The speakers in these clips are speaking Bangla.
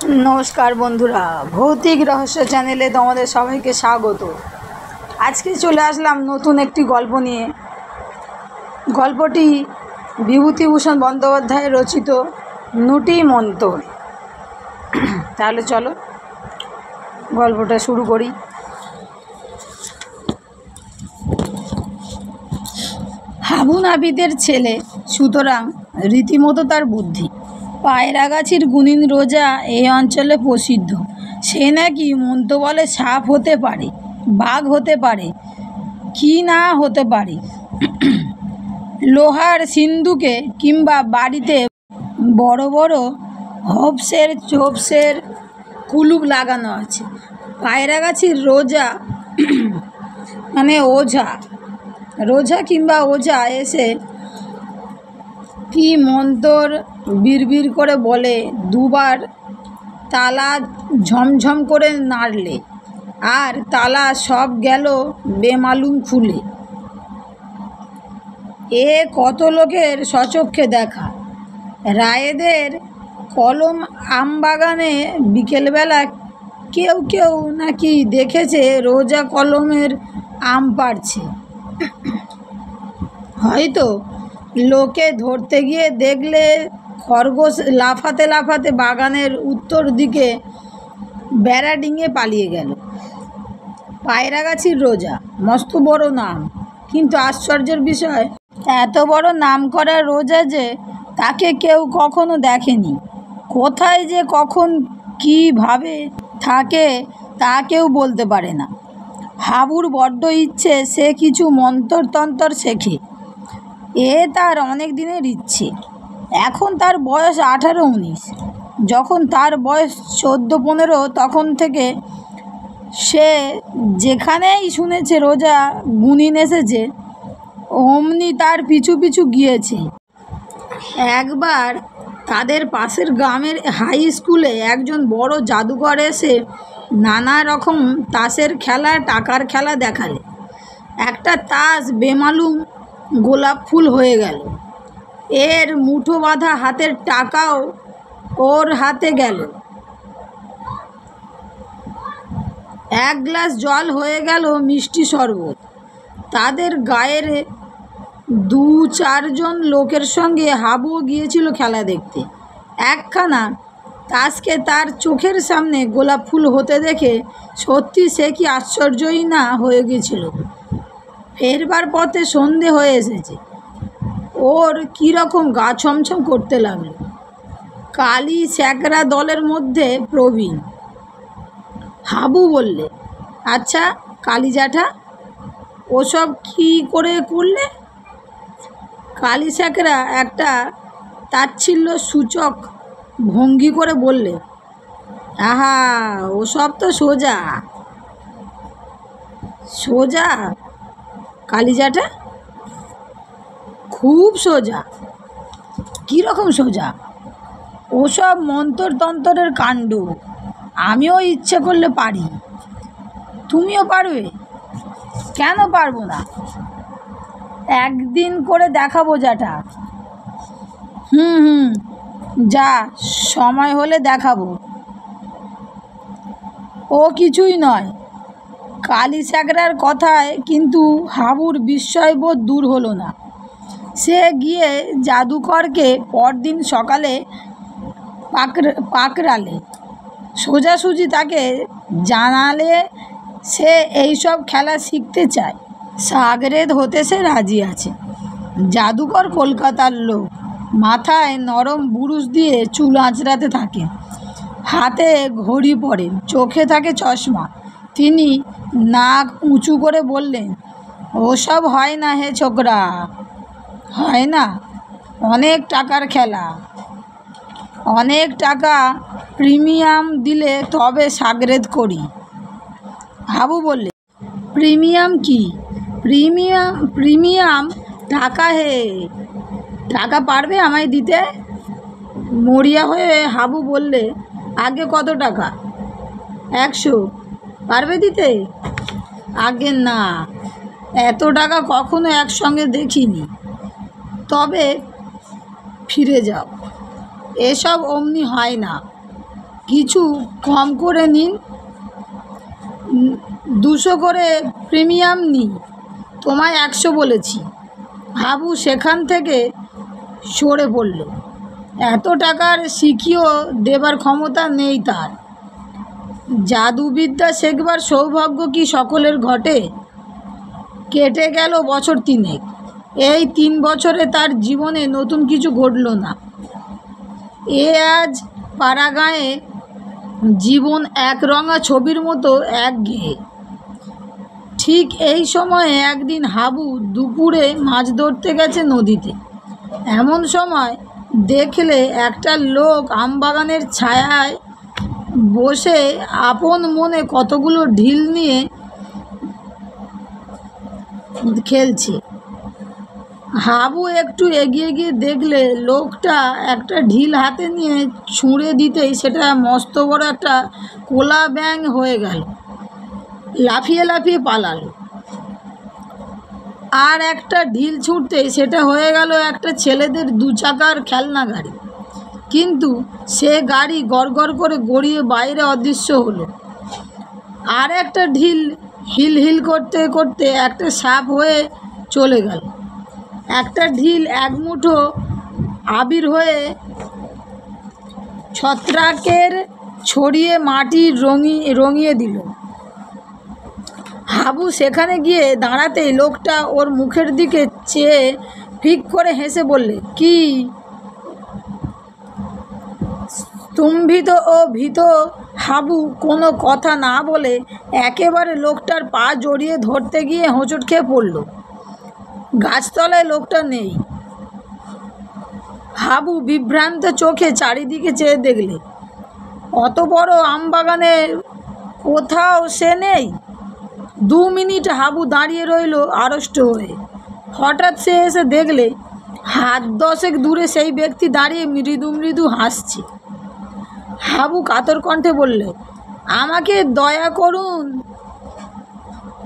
নমস্কার বন্ধুরা, ভৌতিক রহস্য চ্যানেলে তোমাদের সবাইকে স্বাগত। আজকে চলে আসলাম নতুন একটি গল্প নিয়ে। গল্পটি বিভূতিভূষণ বন্দ্যোপাধ্যায় রচিত নুটি মন্তর। তাহলে চলো গল্পটা শুরু করি। হাবু নাবিদের ছেলে, সুতরাং রীতিমতো তার বুদ্ধি। পায়রাগাছির গুণিন রোজা এই অঞ্চলে প্রসিদ্ধ। সে নাকি মন্ত বলে সাপ হতে পারে, বাঘ হতে পারে, কি না হতে পারে। লোহার সিন্দুকে কিংবা বাড়িতে বড় বড় হবসের চোপসের কুলুপ লাগানো আছে। পায়রাগাছির রোজা মানে রোজা কিংবা ওঝা এসে কি মন্তর বিড়বিড় করে বলে, দুবার তালা ঝমঝম করে নাড়লে আর তালা সব গেল বেমালুম খুলে। এ কত লোকের সচক্ষে দেখা। রায়েদের কলম আমবাগানে বিকেলবেলা কেউ কেউ নাকি দেখেছে রোজা কলমের আম পাড়ছে। হয়তো লোকে ধরতে গিয়ে দেখলে খরগোশ লাফাতে লাফাতে বাগানের উত্তর দিকে বেড়া ডিঙে পালিয়ে গেল। পায়রাগাছির রোজা মস্ত বড় নাম, কিন্তু আশ্চর্যের বিষয়, এত বড় নাম করা রোজা যে তাকে কেউ কখনো দেখেনি। কোথায় যে কখন কীভাবে থাকে তা কেউ বলতে পারে না। হাবুর বড্ড ইচ্ছে সে কিছু মন্তর শেখে। এ তার অনেক দিনের ইচ্ছে। এখন তার বয়স 18-19। যখন তার বয়স 14-15 তখন থেকে সে যেখানেই শুনেছে রোজা গুণিন এসেছে অমনি তার পিছু পিছু গিয়েছে। একবার তাদের পাশের গ্রামের হাই স্কুলে একজন বড় জাদুকর এসে নানা রকম তাসের খেলা, টাকার খেলা দেখালে। একটা তাস বেমালুম গোলাপ ফুল হয়ে গেল। এর মুঠো বাঁধা হাতের টাকাও ওর হাতে গেল। এক গ্লাস জল হয়ে গেল মিষ্টি শরবত। তাদের গায়ের 2-4 জন লোকের সঙ্গে হাবুও গিয়েছিল খেলা দেখতে। একখানা তাসকে তার চোখের সামনে গোলাপ ফুল হতে দেখে সত্যি সে কি আশ্চর্যই না হয়ে গিয়েছিল। ফেরবার পথে সন্ধে হয়ে এসেছে। ওর কীরকম গা ছমছম করতে লাগলো। কালি স্যাকরা দলের মধ্যে প্রবীণ। হাবু বললে, আচ্ছা কালী জ্যাঠা, ওসব কী করে করলে? কালী স্যাকরা একটা তাচ্ছিল্য সূচক ভঙ্গি করে বললে, আহা, ওসব তো সোজা কালী জ্যাঠা, খুব সোজা। কীরকম সোজা? ওসব মন্তরের কাণ্ড। আমিও ইচ্ছে করলে পারি। তুমিও পারবে? কেন পারবো না? একদিন করে দেখাবো জ্যাঠা। যা, সময় হলে দেখাবো। ও কিছুই নয়। কালী স্যাকরার কথায় কিন্তু হাবুর বিস্ময়বোধ দূর হলো না। সে গিয়ে জাদুকরকে পরদিন সকালে পাকড়ালে। সোজাসুজি তাকে জানালে সে এইসব খেলা শিখতে চায়, সাগরেদ হতে সে রাজি আছে। জাদুকর কলকাতার লোক, মাথায় নরম বুরুশ দিয়ে চুল আঁচড়াতে থাকে, হাতে ঘড়ি পরে, চোখে থাকে চশমা। তিনি নাক উঁচু করে বললেন, ওসব হয় না হে ছোকরা, হয় না। অনেক টাকার খেলা, অনেক টাকা প্রিমিয়াম দিলে তবে সাগরেদ করি। হাবু বললে, প্রিমিয়াম কি? প্রিমিয়াম টাকা হে। টাকা পারবে আমায় দিতে? মরিয়া হয়ে হাবু বললে, আগে কত টাকা? 100। পারবে দিতে? আগে না, এত টাকা কখনো একসঙ্গে দেখিনি। তবে ফিরে যাও, এসব অমনি হয় না। কিছু কম করে নিন, 200 করে প্রিমিয়াম নিই, তোমায় 100 বলেছি। হাবু সেখান থেকে সরে পড়ল। এত টাকার সিকিও দেবার ক্ষমতা নেই তার। জাদুবিদ্যা শেখবার সৌভাগ্য কি সকলের ঘটে? কেটে গেল বছর 3। এই 3 বছরে তার জীবনে নতুন কিছু ঘটল না। আজ পাড়াগাঁয়ে জীবন একরঙা ছবির মতো একঘেয়ে। ঠিক এই সময়ে একদিন হাবু দুপুরে মাছ ধরতে গেছে নদীতে। এমন সময় দেখলে একটা লোক আমবাগানের ছায়ায় বসে আপন মনে কতগুলো ঢিল নিয়ে খেলছে। হাবু একটু এগিয়ে গিয়ে দেখলে লোকটা একটা ঢিল হাতে নিয়ে ছুঁড়ে দিতেই সেটা মস্ত বড় একটা কোলা ব্যাঙ হয়ে গেল, লাফিয়ে লাফিয়ে পালালো। আর একটা ঢিল ছুঁড়তেই সেটা হয়ে গেল একটা ছেলেদের 2 চাকার খেলনা গাড়ি। কিন্তু সে গাড়ি গড়গড় করে গড়িয়ে বাইরে অদৃশ্য হলো। আর একটা ঢিল হিল হিল করতে করতে একটা সাপ হয়ে চলে গেল। একটা ঢিল এক মুঠো আবির হয়ে ছত্রাকের ছড়িয়ে মাটি রঙিয়ে দিল। হাবু সেখানে গিয়ে দাঁড়াতেই লোকটা ওর মুখের দিকে চেয়ে ফিক করে হেসে বললে, কি? স্তম্ভিত ও ভীত হাবু কোনো কথা না বলে একেবারে লোকটার পা জড়িয়ে ধরতে গিয়ে হোঁচট খেয়ে পড়ল। গাছতলায় লোকটা নেই। হাবু বিভ্রান্ত চোখে চারিদিকে চেয়ে দেখলে অত বড় আমবাগানে কোথাও সে নেই। 2 মিনিট হাবু দাঁড়িয়ে রইল আড়ষ্ট হয়ে। হঠাৎ সে এসে দেখলে হাত 10 দূরে সেই ব্যক্তি দাঁড়িয়ে মৃদু মৃদু হাসছে। হাবু কাতর কণ্ঠে বললে, আমাকে দয়া করুন।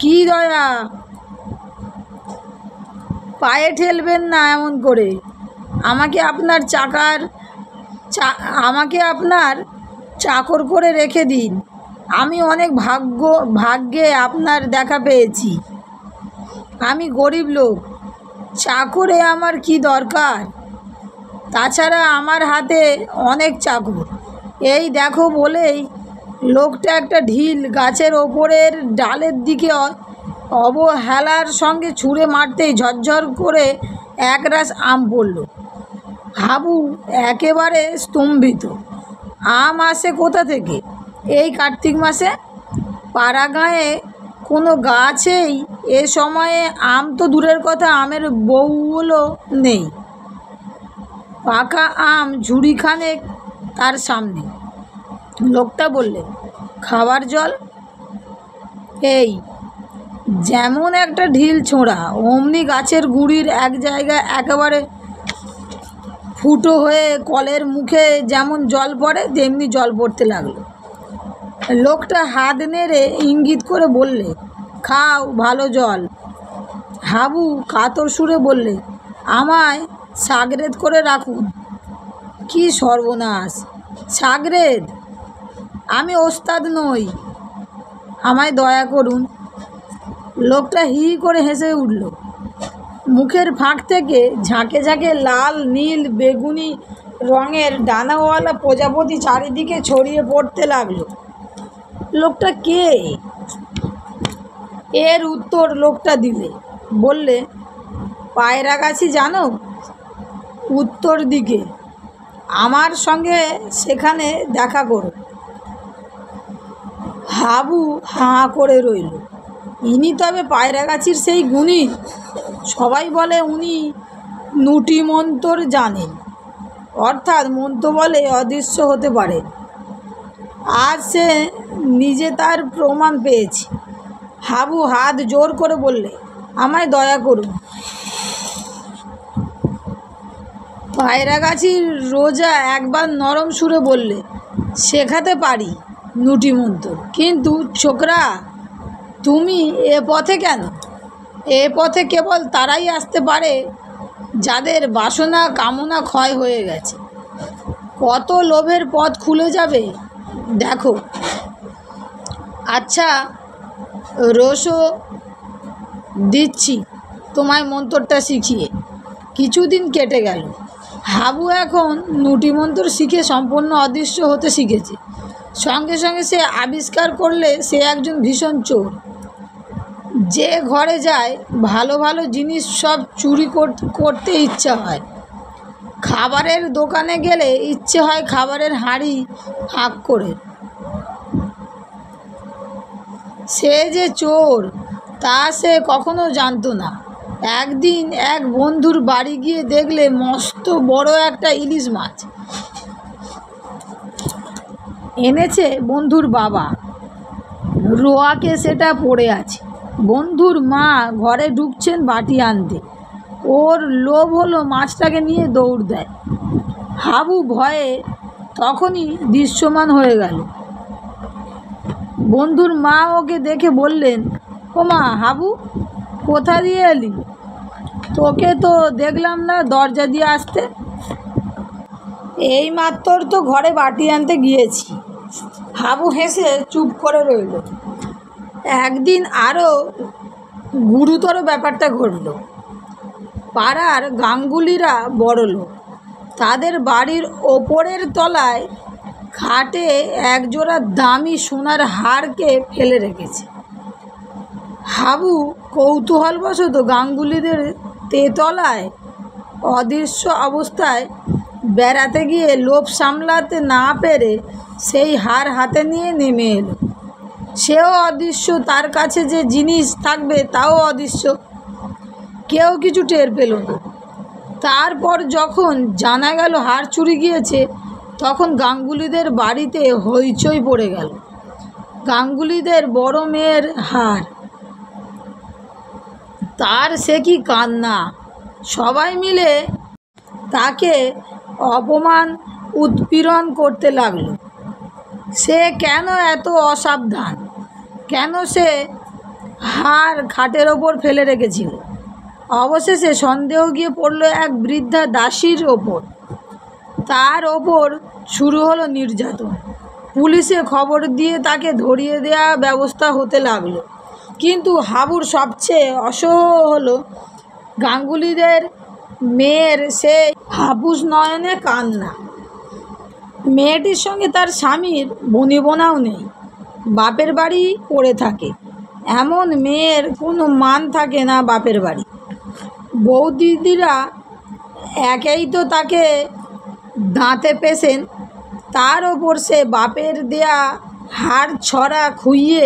কি দয়া? পায়ে ঠেলবেন না এমন করে। আমাকে আপনার চাকর করে রেখে দিন। আমি অনেক ভাগ্যে আপনার দেখা পেয়েছি। আমি গরিব লোক, চাকরে আমার কি দরকার? তাছাড়া আমার হাতে অনেক চাকর। এই দেখো বলেই লোকটা একটা ঢিল গাছের ওপরের ডালের দিকে অবহেলার সঙ্গে ছুঁড়ে মারতেই ঝরঝর করে একরাশ আম পড়ল। হাবু একেবারে স্তম্ভিত। আম আসে কোথা থেকে এই কার্তিক মাসে? পাড়াগাঁয়ে কোনো গাছেই এ সময়ে আম তো দূরের কথা, আমের বউগুলো নেই। পাকা আম ঝুড়িখানেক তার সামনে। লোকটা বললে, খাবার জল? এই যেমন একটা ঢিল ছোঁড়া অমনি গাছের গুঁড়ির এক জায়গায় একেবারে ফুটো হয়ে কলের মুখে যেমন জল পড়ে তেমনি জল পড়তে লাগলো। লোকটা হাত নেড়ে ইঙ্গিত করে বললে, খাও ভালো জল। হাবু কাতর সুরে বললে, আমায় সাগরেদ করে রাখুন। কি সর্বনাশ! সাগরেদ? আমি ওস্তাদ নই, আমায় দয়া করুন। লোকটা হি করে হেসে উঠল। মুখের ফাঁক থেকে ঝাঁকে ঝাঁকে লাল, নীল, বেগুনি রঙের ডানাওয়ালা প্রজাপতি চারিদিকে ছড়িয়ে পড়তে লাগলো। লোকটা কে? এর উত্তর লোকটা দিলে, বললে, পায়রাগাছি জানো? উত্তর দিকে। আমার সঙ্গে সেখানে দেখা করো। হাবু হাঁ করে রইল। ইনি তবে পায়রাগাছির সেই গুণী? সবাই বলে উনি নুটি মন্তর জানেন, অর্থাৎ মন্ত্র বলে অদৃশ্য হতে পারে। আজ সে নিজে তার প্রমাণ পেয়েছে। হাবু হাত জোর করে বললে, আমায় দয়া করুন। পায়রাগাছির রোজা একবার নরম সুরে বললে, শেখাতে পারি নুটি মন্তর, কিন্তু ছোকরা তুমি এ পথে কেন? এ পথে কেবল তারাই আসতে পারে যাদের বাসনা কামনা ক্ষয় হয়ে গেছে। কত লোভের পথ খুলে যাবে দেখো। আচ্ছা, রসও দিচ্ছি তোমায় মন্ত্রটা শিখিয়ে। কিছুদিন কেটে গেল। হাবু এখন নুটি মন্ত্র শিখে সম্পূর্ণ অদৃশ্য হতে শিখেছে। সঙ্গে সঙ্গে সে আবিষ্কার করলে সে একজন ভীষণ চোর। যে ঘরে যায় ভালো ভালো জিনিস সব চুরি করতে ইচ্ছা হয়। খাবারের দোকানে গেলে ইচ্ছে হয় খাবারের হাঁড়ি ফাঁক করে। সে যে চোর তা সে কখনো জানতো না। একদিন এক বন্ধুর বাড়ি গিয়ে দেখলে মস্ত বড় একটা ইলিশ মাছ এনেছে বন্ধুর বাবা। রোয়াকে সেটা পড়ে আছে। বন্ধুর মা ঘরে ঢুকছেন বাটি আনতে। ওর লোভ হলো মাছটাকে নিয়ে দৌড় দেয়। হাবু ভয়ে তখনই দৃশ্যমান হয়ে গেল। বন্ধুর মা ওকে দেখে বললেন, ও মা, হাবু কোথা দিয়ে এলি? তোকে তো দেখলাম না দরজা দিয়ে আসতে। এই মাত্র তো ঘরে বাটি আনতে গিয়েছি। হাবু হেসে চুপ করে রইল। একদিন আরও গুরুতর ব্যাপারটা ঘটল। পাড়ার গাঙ্গুলিরা বড়লোক। তাদের বাড়ির ওপরের তলায় খাটে একজোড়া দামি সোনার হারকে ফেলে রেখেছে। হাবু কৌতূহলবশত গাঙ্গুলিদের তেতলায় অদৃশ্য অবস্থায় বেড়াতে গিয়ে লোভ সামলাতে না পেরে সেই হার হাতে নিয়ে নেমে এলো। সেও অদৃশ্য, তার কাছে যে জিনিস থাকবে তাও অদৃশ্য। কেউ কিছু টের পেল না। তারপর যখন জানা গেল হার চুরি গিয়েছে, তখন গাঙ্গুলিদের বাড়িতে হইচই পড়ে গেল। গাঙ্গুলিদের বড় মেয়ের হার, তার সে কি কান্না! সবাই মিলে তাকে অপমান উৎপীড়ন করতে লাগলো। সে কেন এত অসাবধান? কেন সে হার খাটের ওপর ফেলে রেখেছিল? অবশেষে সন্দেহ গিয়ে পড়ল এক বৃদ্ধা দাসীর ওপর। তার ওপর শুরু হলো নির্যাতন। পুলিশে খবর দিয়ে তাকে ধরিয়ে দেওয়া ব্যবস্থা হতে লাগলো। কিন্তু হাবুর সবচেয়ে অসহ্য হলো গাঙ্গুলিদের মেয়ের সে হাবুস নয়নে কান্না। মেয়েটির সঙ্গে তার স্বামীর বনিবনাও নেই, বাপের বাড়ি পড়ে থাকে। এমন মেয়ের কোনো মান থাকে না বাপের বাড়ি। বৌদিদিরা একেই তো তাকে দাঁতে পেশেন, তার ওপর সে বাপের দেয়া হাড় ছড়া খুইয়ে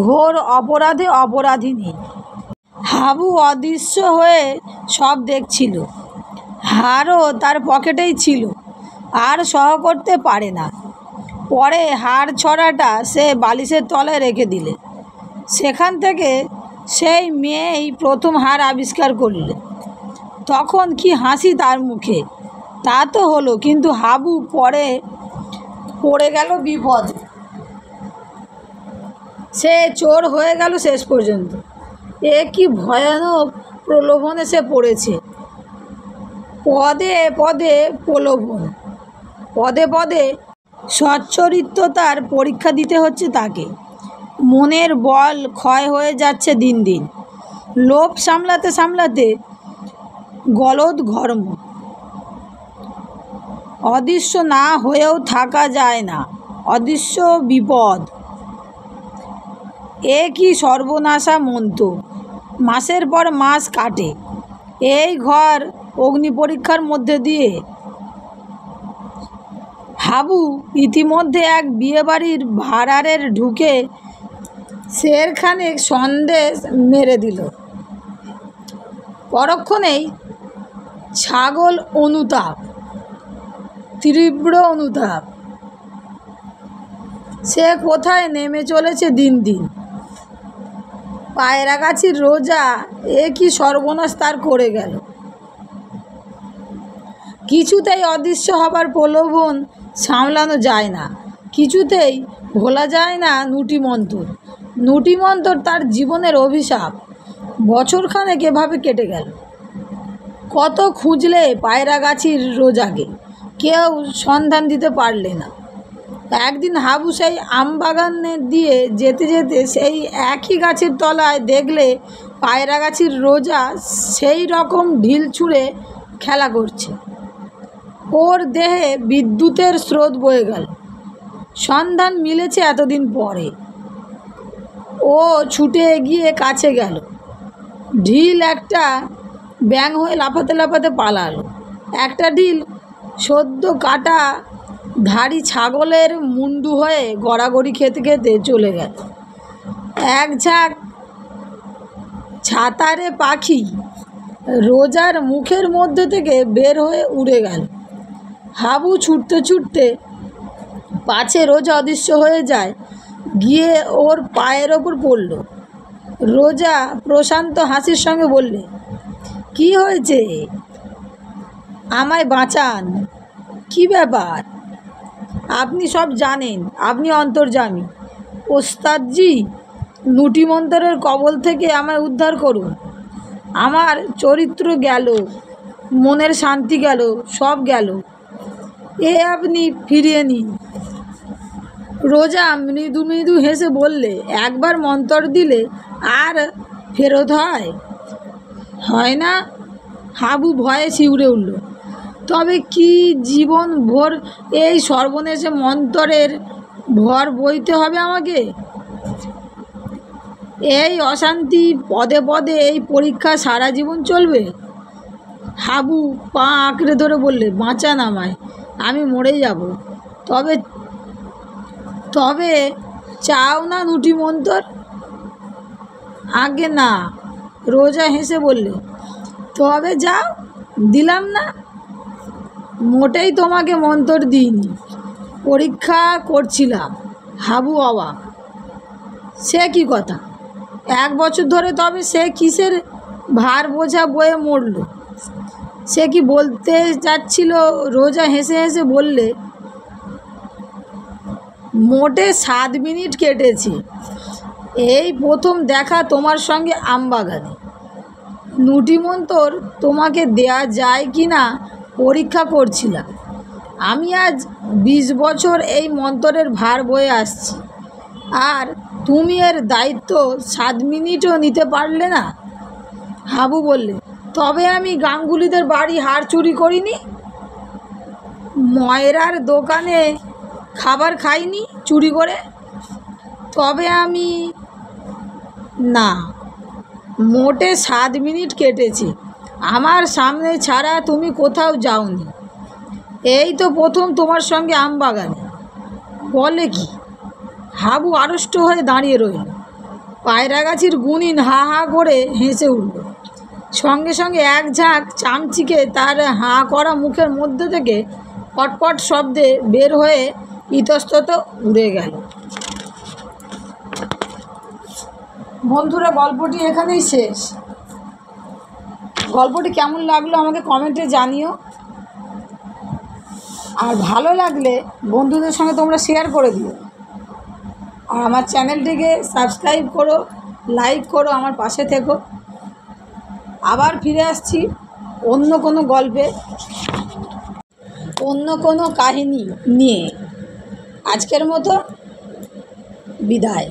ঘোর অপরাধে অপরাধিনী। হাবু অদৃশ্য হয়ে সব দেখছিল। হারও তার পকেটেই ছিল, আর সহ করতে পারে না। পরে হাড় ছড়াটা সে বালিশের তলায় রেখে দিলে। সেখান থেকে সেই মেয়েই প্রথম হার আবিষ্কার করলে। তখন কি হাসি তার মুখে! তা তো হলো, কিন্তু হাবু পড়ে গেল বিপদে। সে চোর হয়ে গেল শেষ পর্যন্ত। এ কি ভয়ানক প্রলোভনে সে পড়েছে! পদে পদে প্রলোভন, পদে পদে সচ্চরিত্রতার পরীক্ষা দিতে হচ্ছে তাকে। মনের বল ক্ষয় হয়ে যাচ্ছে দিন দিন। লোভ সামলাতে সামলাতে গলদ ঘর্ম। অদৃশ্য না হয়েও থাকা যায় না, অদৃশ্য বিপদ। এ কি সর্বনাশা মন্ত্র! মাসের পর মাস কাটে এই ঘর অগ্নি পরীক্ষার মধ্যে দিয়ে। হাবু ইতিমধ্যে এক বিয়েবাড়ির ভাড়ারের ঢুকে সেরখানেক সন্দেশ মেরে দিল। পরক্ষণেই ছাগল অনুতাপ, তীব্র অনুতাপ। সে কোথায় নেমে চলেছে দিন দিন। পায়রাগাছির রোজা এ কি সর্বনাশ তার করে গেল! কিছুতেই অদৃশ্য হবার প্রলোভন সামলানো যায় না, কিছুতেই ভোলা যায় না নুটি মন্তর। নুটি মন্তর তার জীবনের অভিশাপ। বছরখানেক এভাবে কেটে গেল। কত খুঁজলে পায়রাগাছির রোজাকে, কেউ সন্ধান দিতে পারলে না। একদিন হাবু সেই আম বাগানে দিয়ে যেতে যেতে সেই একই গাছের তলায় দেখলে পায়রাগাছির রোজা সেই রকম ঢিল ছুঁড়ে খেলা করছে। ওর দেহে বিদ্যুতের স্রোত বয়ে গেল। সন্ধান মিলেছে এতদিন পরে। ও ছুটে এগিয়ে কাছে গেল। ঢিল একটা ব্যাঙ হয়ে লাফাতে লাফাতে পালালো। একটা ঢিল সদ্য কাটা ধাড়ি ছাগলের মুন্ডু হয়ে গড়াগড়ি খেতে খেতে চলে গেল। এক ঝাঁক ছাতারে পাখি রোজার মুখের মধ্যে থেকে বের হয়ে উড়ে গেল। হাবু ছুটতে ছুটতে পাছে রোজা অদৃশ্য হয়ে যায়, গিয়ে ওর পায়ের ওপর পড়ল। রোজা প্রশান্ত হাসির সঙ্গে বললে, কি হয়েছে? আমায় বাঁচান। কি ব্যাপার? আপনি সব জানেন, আপনি অন্তর্যামী। ওস্তাদজি, নুটি মন্তরের কবল থেকে আমায় উদ্ধার করুন। আমার চরিত্র গেল, মনের শান্তি গেল, সব গেল। এ আপনি ফিরিয়ে নিন। রোজা মৃদু মৃদু হেসে বললে, একবার মন্তর দিলে আর ফেরত হয় না? হাবু ভয়ে শিউরে উঠল। তবে কি জীবন ভোর এই সর্বনেশে মন্তরের ভর বইতে হবে আমাকে? এই অশান্তি পদে পদে, এই পরীক্ষা সারা জীবন চলবে? হাবু পা আঁকড়ে ধরে বললে, বাঁচান আমায়, আমি মরে যাব। তবে তবে চাও না নুটি মন্তর? আগে না। রোজা হেসে বললে, তবে যাও, দিলাম না। মোটেই তোমাকে মন্তর দিইনি, পরীক্ষা করছিলাম। হাবু অবাক। সে কি কথা? 1 বছর ধরে তবে সে কিসের ভার বোঝা বয়ে মরল? সে কি বলতে যাচ্ছিল? রোজা হেসে হেসে বললে, মোটে 7 মিনিট কেটেছে। এই প্রথম দেখা তোমার সঙ্গে আমবাগানে। নুটি মন্তর তোমাকে দেয়া যায় কি না পরীক্ষা করছিলাম। আমি আজ 20 বছর এই মন্তরের ভার বয়ে আসছি, আর তুমি এর দায়িত্ব 7 মিনিটও নিতে পারলে না। হাবু বললে, তবে আমি গাঙ্গুলিদের বাড়ি হার চুরি করিনি, ময়রার দোকানে খাবার খাইনি চুরি করে। তবে আমি না, মোটে 7 মিনিট কেটেছে। আমার সামনে ছাড়া তুমি কোথাও যাওনি। এই তো প্রথম তোমার সঙ্গে আমবাগানে। বলে কি? হাবু আড়ষ্ট হয়ে দাঁড়িয়ে রইল। পায়রাগাছির গুণিন হা হা করে হেসে উঠল। সঙ্গে সঙ্গে এক ঝাঁক চামচিকে তার হাঁ করা মুখের মধ্যে থেকে পটপট শব্দে বের হয়ে ইতস্তত উড়ে গেল। বন্ধুরা, গল্পটি এখানেই শেষ। গল্পটি কেমন লাগলো আমাকে কমেন্টে জানিও। আর ভালো লাগলে বন্ধুদের সঙ্গে তোমরা শেয়ার করে দিও। আর আমার চ্যানেলটিকে সাবস্ক্রাইব করো, লাইক করো, আমার পাশে থেকো। আবার ফিরে আসছি অন্য কোনো গল্পে, অন্য কোনো কাহিনী নিয়ে। আজকের মতো বিদায়।